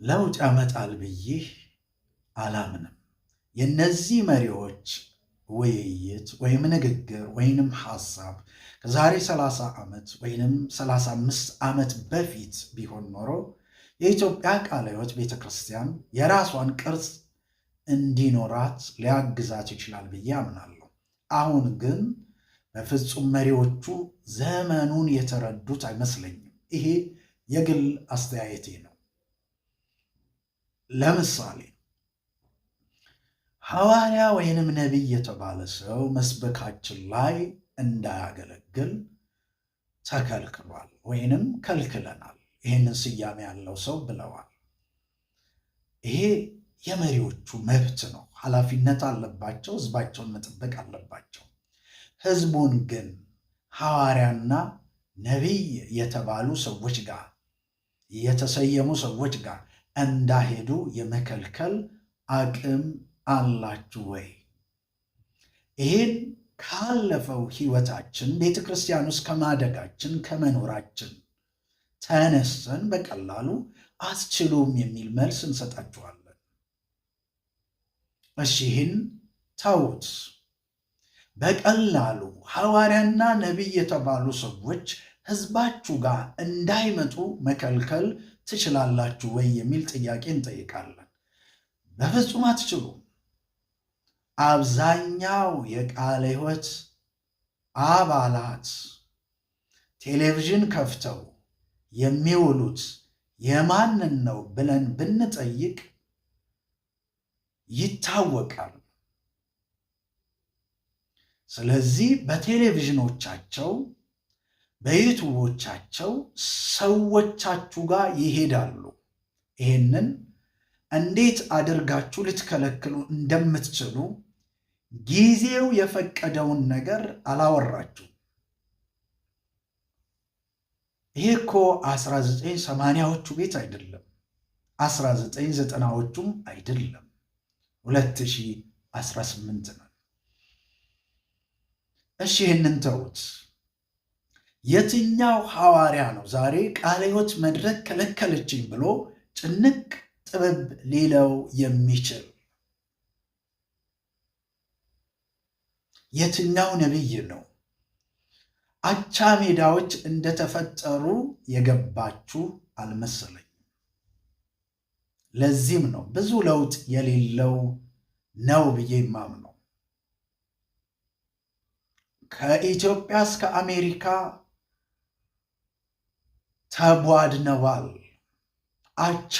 ለውጥ ያመጣል ብዬ አላምንም። የነዚህ መሪዎች ውይይት ወይም ንግግር ወይንም ሐሳብ ከዛሬ 30 ዓመት ወይንም 35 ዓመት በፊት ቢሆን ኖሮ የኢትዮጵያ ቃለ ሕይወት ቤተክርስቲያን የራሷን ቅርጽ እንዲኖራት ሊያግዛት ይችላል ብዬ አምናለሁ። አሁን ግን በፍጹም መሪዎቹ ዘመኑን የተረዱት አይመስለኝም። ይሄ የግል አስተያየቴ ነው። ለምሳሌ ሐዋርያ ወይንም ነቢይ የተባለ ሰው መስበካችን ላይ እንዳያገለግል ተከልክሏል ወይንም ከልክለናል። ይህንን ስያሜ ያለው ሰው ብለዋል። ይሄ የመሪዎቹ መብት ነው። ኃላፊነት አለባቸው። ሕዝባቸውን መጠበቅ አለባቸው። ሕዝቡን ግን ሐዋርያና ነቢይ የተባሉ ሰዎች ጋር የተሰየሙ ሰዎች ጋር እንዳሄዱ የመከልከል አቅም አላችሁ ወይ? ይህን ካለፈው ሕይወታችን ቤተ ክርስቲያን ውስጥ ከማደጋችን ከመኖራችን ተነስተን በቀላሉ አትችሉም የሚል መልስ እንሰጣችኋለን። እሺ ይህን ተውት። በቀላሉ ሐዋርያና ነቢይ የተባሉ ሰዎች ሕዝባችሁ ጋር እንዳይመጡ መከልከል ትችላላችሁ ወይ የሚል ጥያቄ እንጠይቃለን። በፍጹም አትችሉም። አብዛኛው የቃለ ሕይወት አባላት ቴሌቪዥን ከፍተው የሚውሉት የማንን ነው ብለን ብንጠይቅ ይታወቃል። ስለዚህ በቴሌቪዥኖቻቸው በዩቱቦቻቸው ሰዎቻችሁ ጋር ይሄዳሉ። ይሄንን እንዴት አድርጋችሁ ልትከለክሉ እንደምትችሉ ጊዜው የፈቀደውን ነገር አላወራችሁ። ይሄ እኮ 1980ዎቹ ቤት አይደለም፣ 1990ዎቹም አይደለም፣ 2018 ነው። እሺ ይህንን ተውት። የትኛው ሐዋርያ ነው ዛሬ ቃለ ሕይወት መድረክ ከለከለችኝ ብሎ ጭንቅ ጥበብ ሊለው የሚችል? የትኛው ነቢይ ነው? አቻ ሜዳዎች እንደተፈጠሩ የገባችሁ አልመሰለኝም። ለዚህም ነው ብዙ ለውጥ የሌለው ነው ብዬ የማምነው። ከኢትዮጵያ እስከ አሜሪካ ተቧድነዋል። አቻ